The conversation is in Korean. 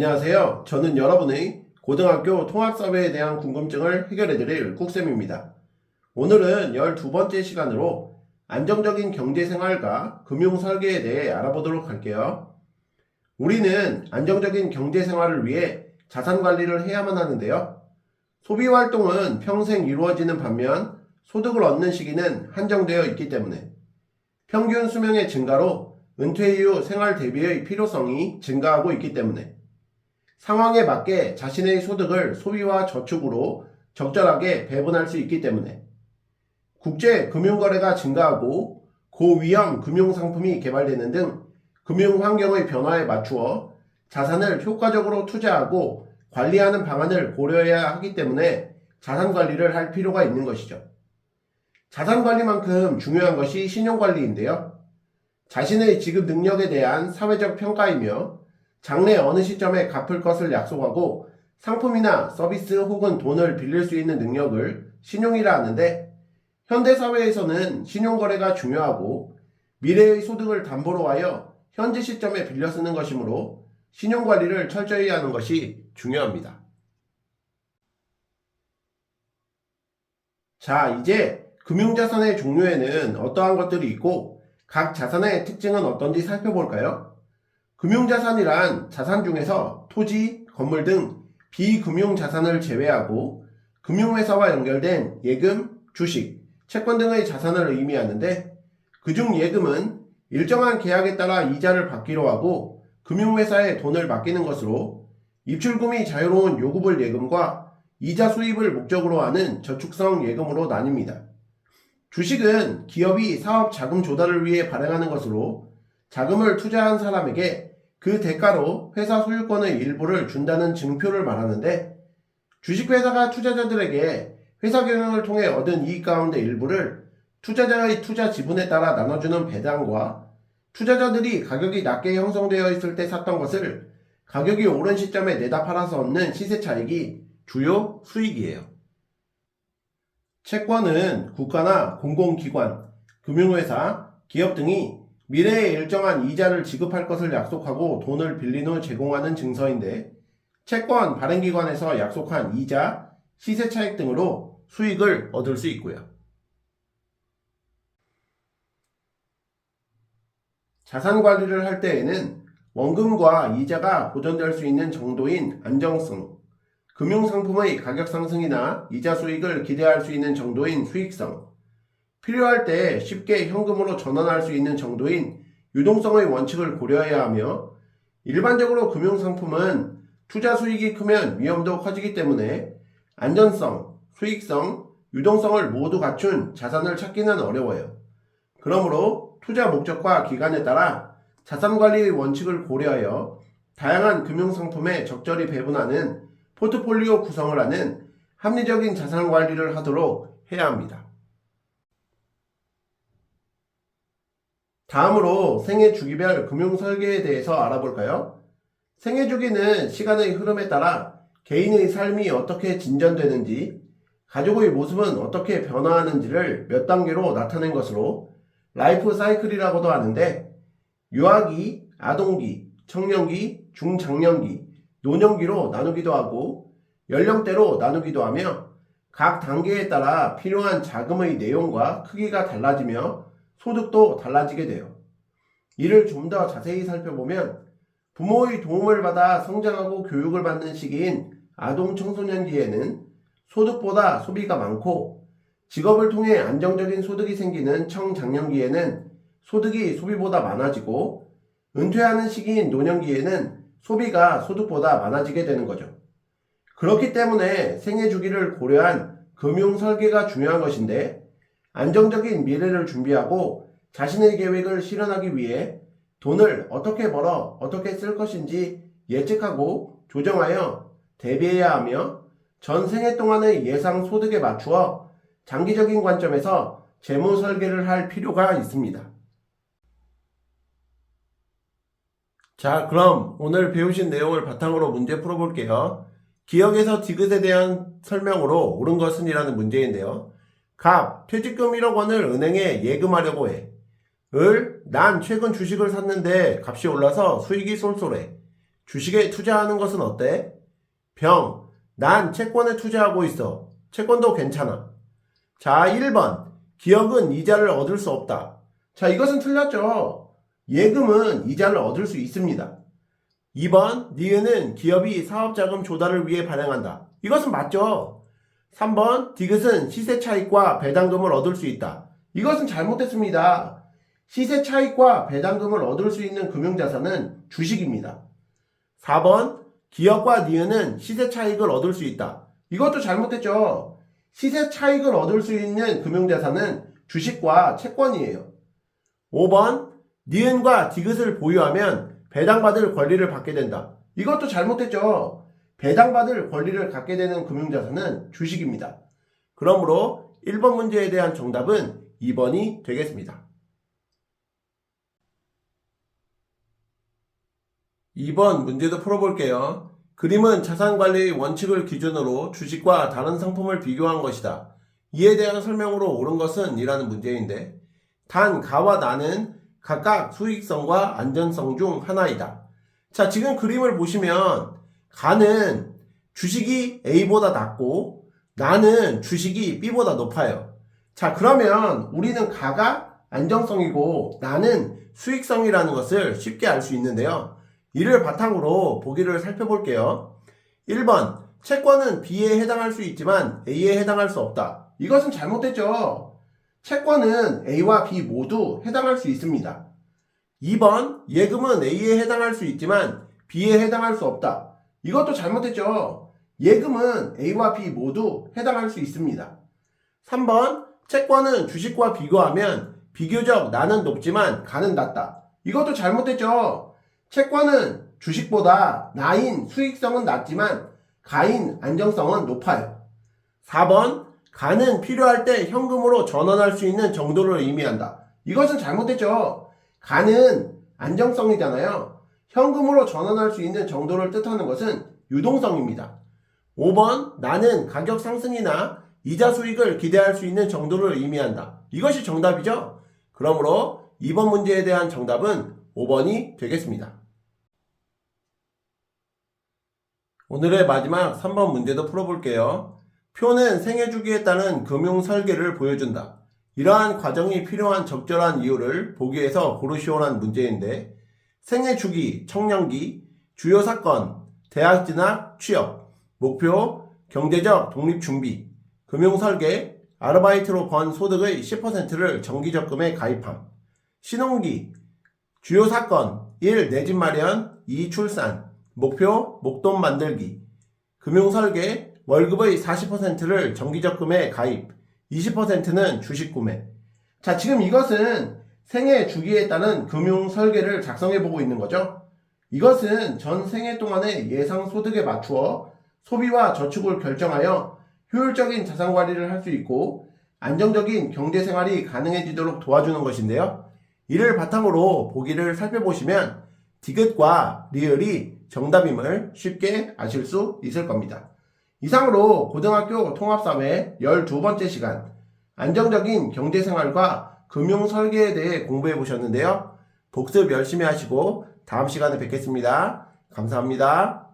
안녕하세요. 저는 여러분의 고등학교 통합사회에 대한 궁금증을 해결해드릴 꾹쌤입니다. 오늘은 12번째 시간으로 안정적인 경제생활과 금융설계에 대해 알아보도록 할게요. 우리는 안정적인 경제생활을 위해 자산관리를 해야만 하는데요. 소비활동은 평생 이루어지는 반면 소득을 얻는 시기는 한정되어 있기 때문에 평균 수명의 증가로 은퇴 이후 생활 대비의 필요성이 증가하고 있기 때문에 상황에 맞게 자신의 소득을 소비와 저축으로 적절하게 배분할 수 있기 때문에 국제 금융거래가 증가하고 고위험 금융상품이 개발되는 등 금융환경의 변화에 맞추어 자산을 효과적으로 투자하고 관리하는 방안을 고려해야 하기 때문에 자산관리를 할 필요가 있는 것이죠. 자산관리만큼 중요한 것이 신용관리인데요. 자신의 지급 능력에 대한 사회적 평가이며 장래 어느 시점에 갚을 것을 약속하고 상품이나 서비스 혹은 돈을 빌릴 수 있는 능력을 신용이라 하는데, 현대사회에서는 신용거래가 중요하고 미래의 소득을 담보로 하여 현재 시점에 빌려 쓰는 것이므로 신용관리를 철저히 하는 것이 중요합니다. 자, 이제 금융자산의 종류에는 어떠한 것들이 있고 각 자산의 특징은 어떤지 살펴볼까요? 금융자산이란 자산 중에서 토지, 건물 등 비금융자산을 제외하고 금융회사와 연결된 예금, 주식, 채권 등의 자산을 의미하는데, 그중 예금은 일정한 계약에 따라 이자를 받기로 하고 금융회사에 돈을 맡기는 것으로 입출금이 자유로운 요구불 예금과 이자 수입을 목적으로 하는 저축성 예금으로 나뉩니다. 주식은 기업이 사업 자금 조달을 위해 발행하는 것으로 자금을 투자한 사람에게 그 대가로 회사 소유권의 일부를 준다는 증표를 말하는데, 주식회사가 투자자들에게 회사 경영을 통해 얻은 이익 가운데 일부를 투자자의 투자 지분에 따라 나눠주는 배당과 투자자들이 가격이 낮게 형성되어 있을 때 샀던 것을 가격이 오른 시점에 내다 팔아서 얻는 시세 차익이 주요 수익이에요. 채권은 국가나 공공기관, 금융회사, 기업 등이 미래에 일정한 이자를 지급할 것을 약속하고 돈을 빌린 후 제공하는 증서인데, 채권 발행기관에서 약속한 이자, 시세 차익 등으로 수익을 얻을 수 있고요. 자산 관리를 할 때에는 원금과 이자가 보전될 수 있는 정도인 안정성, 금융상품의 가격 상승이나 이자 수익을 기대할 수 있는 정도인 수익성, 필요할 때 쉽게 현금으로 전환할 수 있는 정도인 유동성의 원칙을 고려해야 하며, 일반적으로 금융상품은 투자 수익이 크면 위험도 커지기 때문에 안전성, 수익성, 유동성을 모두 갖춘 자산을 찾기는 어려워요. 그러므로 투자 목적과 기간에 따라 자산관리의 원칙을 고려하여 다양한 금융상품에 적절히 배분하는 포트폴리오 구성을 하는 합리적인 자산관리를 하도록 해야 합니다. 다음으로 생애 주기별 금융 설계에 대해서 알아볼까요? 생애 주기는 시간의 흐름에 따라 개인의 삶이 어떻게 진전되는지, 가족의 모습은 어떻게 변화하는지를 몇 단계로 나타낸 것으로 라이프 사이클이라고도 하는데, 유아기, 아동기, 청년기, 중장년기, 노년기로 나누기도 하고 연령대로 나누기도 하며, 각 단계에 따라 필요한 자금의 내용과 크기가 달라지며 소득도 달라지게 돼요. 이를 좀 더 자세히 살펴보면, 부모의 도움을 받아 성장하고 교육을 받는 시기인 아동 청소년기에는 소득보다 소비가 많고, 직업을 통해 안정적인 소득이 생기는 청장년기에는 소득이 소비보다 많아지고, 은퇴하는 시기인 노년기에는 소비가 소득보다 많아지게 되는 거죠. 그렇기 때문에 생애 주기를 고려한 금융 설계가 중요한 것인데, 안정적인 미래를 준비하고 자신의 계획을 실현하기 위해 돈을 어떻게 벌어 어떻게 쓸 것인지 예측하고 조정하여 대비해야 하며, 전 생애 동안의 예상 소득에 맞추어 장기적인 관점에서 재무 설계를 할 필요가 있습니다. 자, 그럼 오늘 배우신 내용을 바탕으로 문제 풀어볼게요. 기억에서 디귿에 대한 설명으로 옳은 것은 이라는 문제인데요. 갑, 퇴직금 1억 원을 은행에 예금하려고 해. 을, 난 최근 주식을 샀는데 값이 올라서 수익이 쏠쏠해. 주식에 투자하는 것은 어때? 병. 난 채권에 투자하고 있어. 채권도 괜찮아. 자, 1번. 기업은 이자를 얻을 수 없다. 자, 이것은 틀렸죠. 예금은 이자를 얻을 수 있습니다. 2번. 니은은 기업이 사업자금 조달을 위해 발행한다. 이것은 맞죠. 3번. 디귿은 시세 차익과 배당금을 얻을 수 있다. 이것은 잘못됐습니다. 시세 차익과 배당금을 얻을 수 있는 금융자산은 주식입니다. 4번. 기업과 니은은 시세 차익을 얻을 수 있다. 이것도 잘못됐죠. 시세 차익을 얻을 수 있는 금융자산은 주식과 채권이에요. 5번. 니은과 디귿을 보유하면 배당받을 권리를 받게 된다. 이것도 잘못됐죠. 배당받을 권리를 갖게 되는 금융자산은 주식입니다. 그러므로 1번 문제에 대한 정답은 2번이 되겠습니다. 2번 문제도 풀어볼게요. 그림은 자산관리의 원칙을 기준으로 주식과 다른 상품을 비교한 것이다. 이에 대한 설명으로 옳은 것은 이라는 문제인데, 단 가와 나는 각각 수익성과 안전성 중 하나이다. 자, 지금 그림을 보시면 가는 주식이 A보다 낮고 나는 주식이 B보다 높아요. 자, 그러면 우리는 가가 안정성이고 나는 수익성이라는 것을 쉽게 알 수 있는데요. 이를 바탕으로 보기를 살펴볼게요. 1번. 채권은 B에 해당할 수 있지만 A에 해당할 수 없다. 이것은 잘못됐죠. 채권은 A와 B 모두 해당할 수 있습니다. 2번. 예금은 A에 해당할 수 있지만 B에 해당할 수 없다. 이것도 잘못됐죠. 예금은 A와 B 모두 해당할 수 있습니다. 3번. 채권은 주식과 비교하면 비교적 나는 높지만 가는 낮다. 이것도 잘못됐죠. 채권은 주식보다 나인 수익성은 낮지만 가인 안정성은 높아요. 4번. 가는 필요할 때 현금으로 전환할 수 있는 정도를 의미한다. 이것은 잘못됐죠. 가는 안정성이잖아요. 현금으로 전환할 수 있는 정도를 뜻하는 것은 유동성입니다. 5번. 나는 가격 상승이나 이자 수익을 기대할 수 있는 정도를 의미한다. 이것이 정답이죠. 그러므로 2번 문제에 대한 정답은 5번이 되겠습니다. 오늘의 마지막 3번 문제도 풀어볼게요. 표는 생애 주기에 따른 금융 설계를 보여준다. 이러한 과정이 필요한 적절한 이유를 보기 위해서 고르시오라는 문제인데, 생애 주기, 청년기, 주요 사건, 대학 진학, 취업, 목표, 경제적 독립 준비, 금융 설계, 아르바이트로 번 소득의 10%를 정기적금에 가입함, 신혼기, 주요 사건, 1. 내 집 마련, 2. 출산, 목표, 목돈 만들기, 금융 설계, 월급의 40%를 정기적금에 가입, 20%는 주식 구매. 자, 지금 이것은 생애 주기에 따른 금융 설계를 작성해 보고 있는 거죠. 이것은 전 생애 동안의 예상 소득에 맞추어 소비와 저축을 결정하여 효율적인 자산 관리를 할 수 있고 안정적인 경제 생활이 가능해지도록 도와주는 것인데요. 이를 바탕으로 보기를 살펴보시면 디귿과 리을이 정답임을 쉽게 아실 수 있을 겁니다. 이상으로 고등학교 통합사회 12번째 시간 안정적인 경제생활과 금융설계에 대해 공부해 보셨는데요. 복습 열심히 하시고 다음 시간에 뵙겠습니다. 감사합니다.